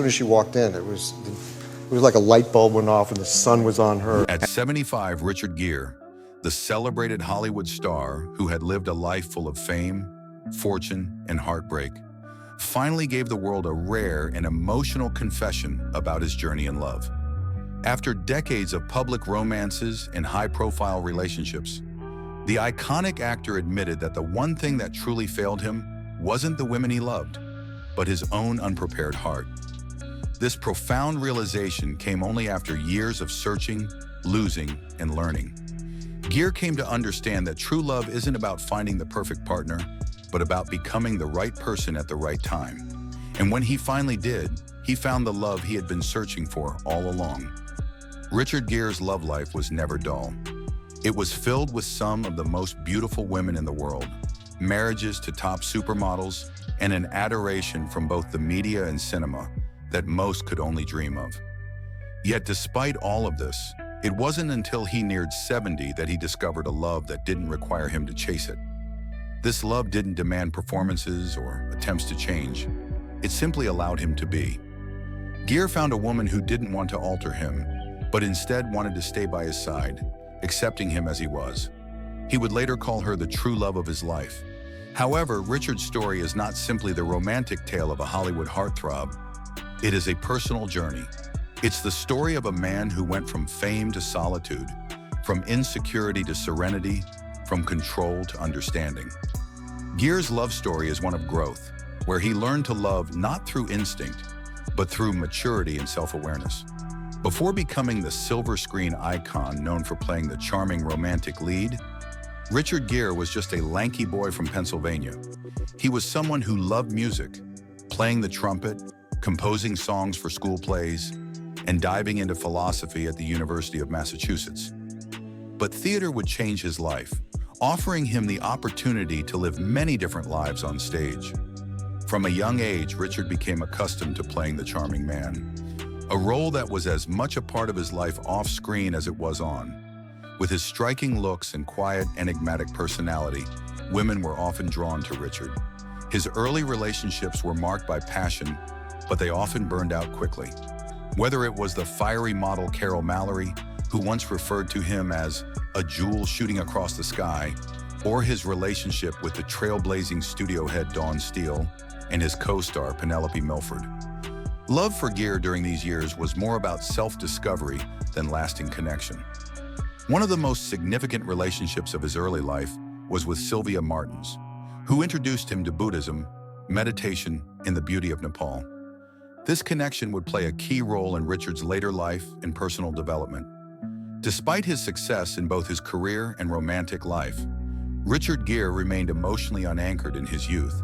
soon as she walked in, it was like a light bulb went off and the sun was on her. At 75, Richard Gere, the celebrated Hollywood star who had lived a life full of fame, fortune, and heartbreak, finally gave the world a rare and emotional confession about his journey in love. After decades of public romances and high-profile relationships, the iconic actor admitted that the one thing that truly failed him wasn't the women he loved, but his own unprepared heart. This profound realization came only after years of searching, losing, and learning. Gere came to understand that true love isn't about finding the perfect partner, but about becoming the right person at the right time. And when he finally did, he found the love he had been searching for all along. Richard Gere's love life was never dull. It was filled with some of the most beautiful women in the world, marriages to top supermodels, and an adoration from both the media and cinema that most could only dream of. Yet despite all of this, it wasn't until he neared 70 that he discovered a love that didn't require him to chase it. This love didn't demand performances or attempts to change. It simply allowed him to be. Gere found a woman who didn't want to alter him, but instead wanted to stay by his side, accepting him as he was. He would later call her the true love of his life. However, Richard's story is not simply the romantic tale of a Hollywood heartthrob. It is a personal journey. It's the story of a man who went from fame to solitude, from insecurity to serenity, from control to understanding. Gere's love story is one of growth, where he learned to love not through instinct, but through maturity and self-awareness. Before becoming the silver screen icon known for playing the charming romantic lead, Richard Gere was just a lanky boy from Pennsylvania. He was someone who loved music, playing the trumpet, composing songs for school plays, and diving into philosophy at the University of Massachusetts. But theater would change his life, offering him the opportunity to live many different lives on stage. From a young age, Richard became accustomed to playing the charming man, a role that was as much a part of his life off-screen as it was on. With his striking looks and quiet, enigmatic personality, women were often drawn to Richard. His early relationships were marked by passion, but they often burned out quickly. Whether it was the fiery model Carol Mallory, who once referred to him as a jewel shooting across the sky, or his relationship with the trailblazing studio head Dawn Steele and his co-star Penelope Milford. Love for Gere during these years was more about self-discovery than lasting connection. One of the most significant relationships of his early life was with Sylvia Martins, who introduced him to Buddhism, meditation, and the beauty of Nepal. This connection would play a key role in Richard's later life and personal development. Despite his success in both his career and romantic life, Richard Gere remained emotionally unanchored in his youth.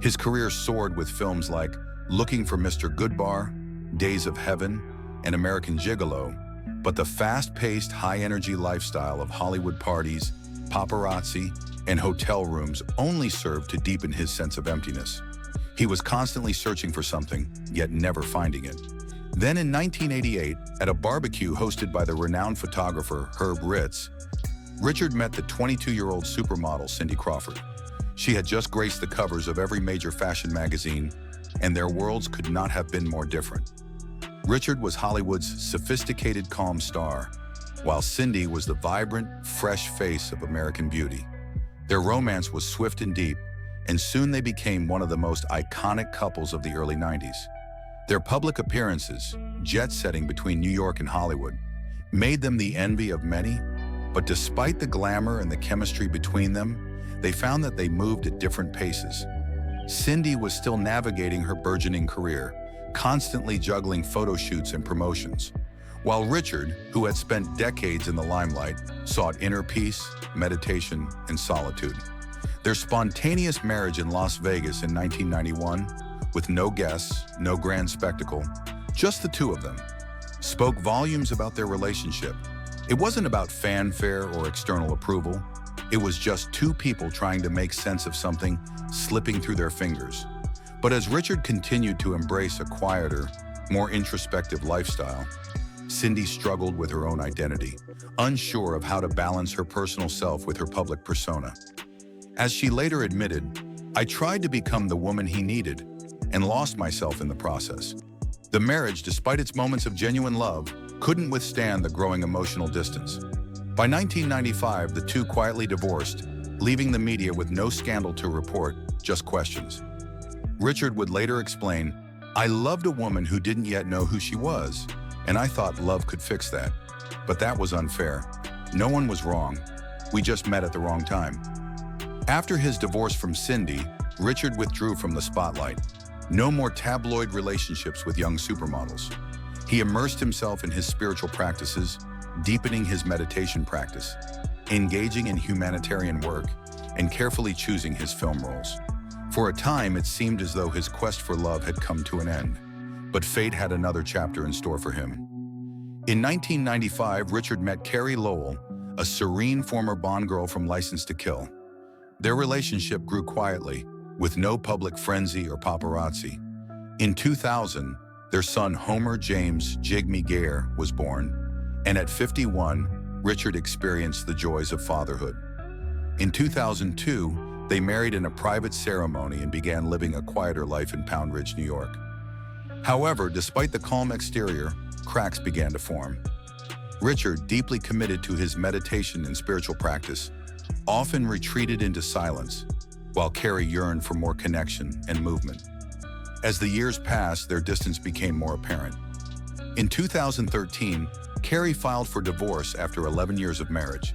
His career soared with films like Looking for Mr. Goodbar, Days of Heaven, and American Gigolo, but the fast-paced, high-energy lifestyle of Hollywood parties, paparazzi, and hotel rooms only served to deepen his sense of emptiness. He was constantly searching for something, yet never finding it. Then in 1988, at a barbecue hosted by the renowned photographer Herb Ritts, Richard met the 22-year-old supermodel Cindy Crawford. She had just graced the covers of every major fashion magazine, and their worlds could not have been more different. Richard was Hollywood's sophisticated, calm star, while Cindy was the vibrant, fresh face of American beauty. Their romance was swift and deep, and soon they became one of the most iconic couples of the early 90s. Their public appearances, jet-setting between New York and Hollywood, made them the envy of many, but despite the glamour and the chemistry between them, they found that they moved at different paces. Cindy was still navigating her burgeoning career, constantly juggling photo shoots and promotions, while Richard, who had spent decades in the limelight, sought inner peace, meditation, and solitude. Their spontaneous marriage in Las Vegas in 1991, with no guests, no grand spectacle, just the two of them, spoke volumes about their relationship. It wasn't about fanfare or external approval. It was just two people trying to make sense of something slipping through their fingers. But as Richard continued to embrace a quieter, more introspective lifestyle, Cindy struggled with her own identity, unsure of how to balance her personal self with her public persona. As she later admitted, "I tried to become the woman he needed and lost myself in the process." The marriage, despite its moments of genuine love, couldn't withstand the growing emotional distance. By 1995, the two quietly divorced, leaving the media with no scandal to report, just questions. Richard would later explain, "I loved a woman who didn't yet know who she was, and I thought love could fix that. But that was unfair. No one was wrong. We just met at the wrong time." After his divorce from Cindy, Richard withdrew from the spotlight. No more tabloid relationships with young supermodels. He immersed himself in his spiritual practices, deepening his meditation practice, engaging in humanitarian work, and carefully choosing his film roles. For a time, it seemed as though his quest for love had come to an end, but fate had another chapter in store for him. In 1995, Richard met Carrie Lowell, a serene former Bond girl from License to Kill. Their relationship grew quietly, with no public frenzy or paparazzi. In 2000, their son Homer James Jigme Gere was born, and at 51, Richard experienced the joys of fatherhood. In 2002, they married in a private ceremony and began living a quieter life in Pound Ridge, New York. However, despite the calm exterior, cracks began to form. Richard, deeply committed to his meditation and spiritual practice, often retreated into silence, while Carrie yearned for more connection and movement. As the years passed, their distance became more apparent. In 2013, Carrie filed for divorce after 11 years of marriage,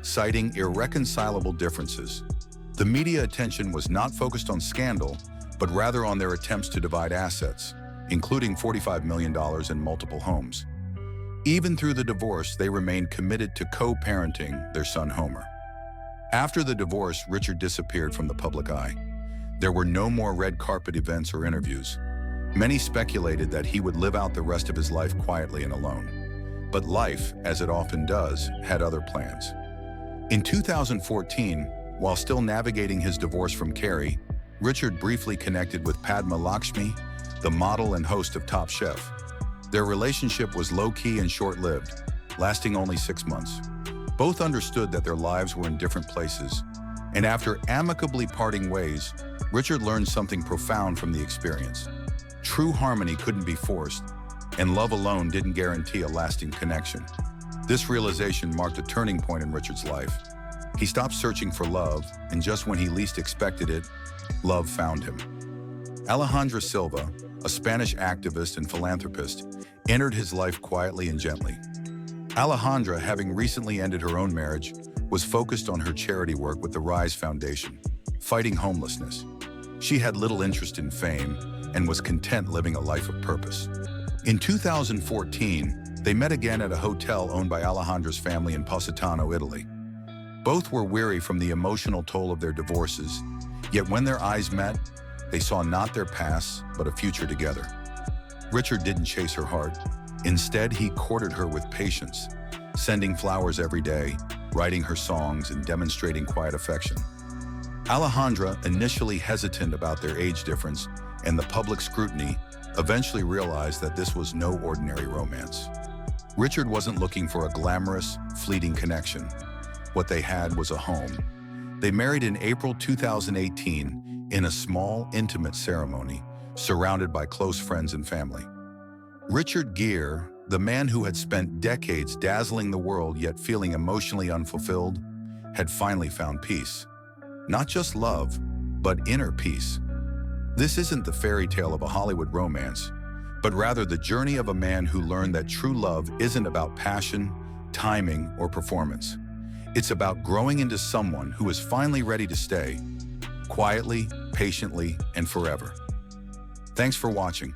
citing irreconcilable differences. The media attention was not focused on scandal, but rather on their attempts to divide assets, including $45 million in multiple homes. Even through the divorce, they remained committed to co-parenting their son Homer. After the divorce, Richard disappeared from the public eye. There were no more red carpet events or interviews. Many speculated that he would live out the rest of his life quietly and alone. But life, as it often does, had other plans. In 2014, while still navigating his divorce from Carrie, Richard briefly connected with Padma Lakshmi, the model and host of Top Chef. Their relationship was low-key and short-lived, lasting only 6 months. Both understood that their lives were in different places, and after amicably parting ways, Richard learned something profound from the experience. True harmony couldn't be forced, and love alone didn't guarantee a lasting connection. This realization marked a turning point in Richard's life. He stopped searching for love, and just when he least expected it, love found him. Alejandra Silva, a Spanish activist and philanthropist, entered his life quietly and gently. Alejandra, having recently ended her own marriage, was focused on her charity work with the Rise Foundation, fighting homelessness. She had little interest in fame and was content living a life of purpose. In 2014, they met again at a hotel owned by Alejandra's family in Positano, Italy. Both were weary from the emotional toll of their divorces, yet when their eyes met, they saw not their pasts, but a future together. Richard didn't chase her heart. Instead, he courted her with patience, sending flowers every day, writing her songs, and demonstrating quiet affection. Alejandra, initially hesitant about their age difference and the public scrutiny, eventually realized that this was no ordinary romance. Richard wasn't looking for a glamorous, fleeting connection. What they had was a home. They married in April 2018 in a small, intimate ceremony, surrounded by close friends and family. Richard Gere, the man who had spent decades dazzling the world yet feeling emotionally unfulfilled, had finally found peace. Not just love, but inner peace. This isn't the fairy tale of a Hollywood romance, but rather the journey of a man who learned that true love isn't about passion, timing, or performance. It's about growing into someone who is finally ready to stay, quietly, patiently, and forever. Thanks for watching.